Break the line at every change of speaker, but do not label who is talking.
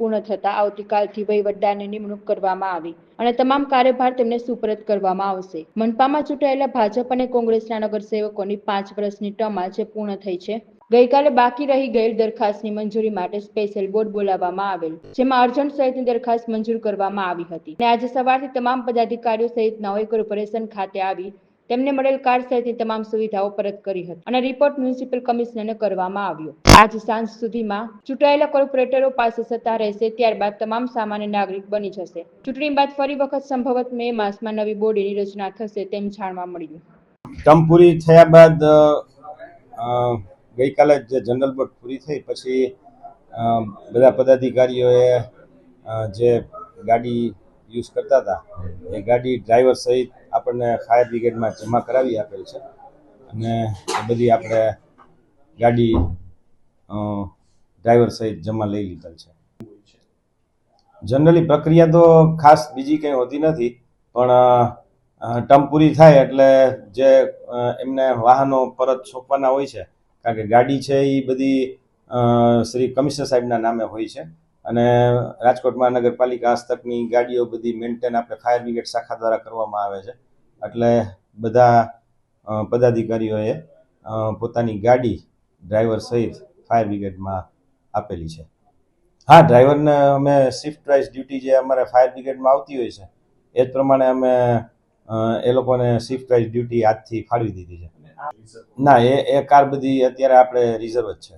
પૂર્ણ થતા આવતીકાલથી વહીવટદારની નિમણૂક કરવામાં આવી અને તમામ કાર્યભાર તેમને સુપરત કરવામાં આવશે। મનપામાં ચૂંટાયેલા ભાજપ અને કોંગ્રેસના નગરસેવકોની 5 વર્ષની ટર્મ આજે પૂર્ણ થઈ છે। ગઈકાલે બાકી રહી ગયેલ દરખાસ્તની મંજૂરી માટે સ્પેશિયલ બોર્ડ બોલાવવામાં આવેલ, જેમાં અર્જન્ટ સહિતની દરખાસ્ત મંજૂર કરવામાં આવી હતી અને આજે સવારથી તમામ પદાધિકારીઓ સહિત નવોઈ કોર્પોરેશન ખાતે આવી તેમને મળેલ કાર્ડ સહિતની તમામ સુવિધાઓ પરત કરી હતી અને રિપોર્ટ મ્યુનિસિપલ કમિશનરને કરવામાં આવ્યો। આજે સાંજ સુધીમાં ચૂંટાયેલા કોર્પોરેટરો પાસે સત્તા રહેશે, ત્યારબાદ તમામ સામાન્ય નાગરિક બની જશે। ચૂંટણી બાદ ફરી વખત સંભવત મે માસમાં નવી બોડીની રચના થશે તેમ જાણવા મળ્યું।
ટર્મ પૂરી થયા બાદ ગઈકાલે જે જનરલ બોર્ડ પૂરી થઈ પછી બધા પદાધિકારીઓએ જે ગાડી યુઝ કરતા હતા એ ગાડી ડ્રાઈવર સહિત આપણને ફાયર બ્રિગેડમાં જમા કરાવી આપેલ છે અને એ બધી આપણે ગાડી ડ્રાઈવર સહિત જમા લઈ લીધેલ છે। જનરલી પ્રક્રિયા તો ખાસ બીજી કંઈ હોતી નથી, પણ ટર્મ પૂરી થાય એટલે જે એમને વાહનો પરત સોંપવાના હોય છે, કારણ કે ગાડી છે એ બધી શ્રી કમિશનર સાહેબના નામે હોય છે અને રાજકોટ મહાનગરપાલિકા હસ્તકની ગાડીઓ બધી મેન્ટેન આપણે ફાયર બ્રિગેડ શાખા દ્વારા કરવામાં આવે છે। એટલે બધા પદાધિકારીઓએ પોતાની ગાડી ડ્રાઈવર સહિત ફાયર બ્રિગેડમાં આપેલી છે। હા, ડ્રાઈવરને અમે શિફ્ટ વાઇઝ ડ્યુટી જે અમારે ફાયર બ્રિગેડમાં આવતી હોય છે એ જ પ્રમાણે અમે એ લોકોને શિફ્ટ વાઇઝ ડ્યુટી આજથી ફાળવી દીધી છે। ના, એ કાર બધી અત્યારે આપણે રિઝર્વ જ છે।